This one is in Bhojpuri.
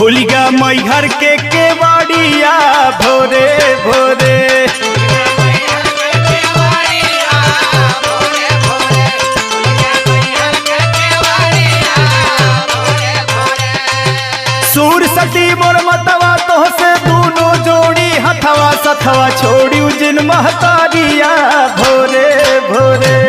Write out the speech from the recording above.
खुल गया मैहर के केवाड़िया भोरे भोरे। सूर सती मोर मतवा तो से दोनों जोड़ी हथवा सथवा छोड़ी जिन महतारिया भोरे भोरे।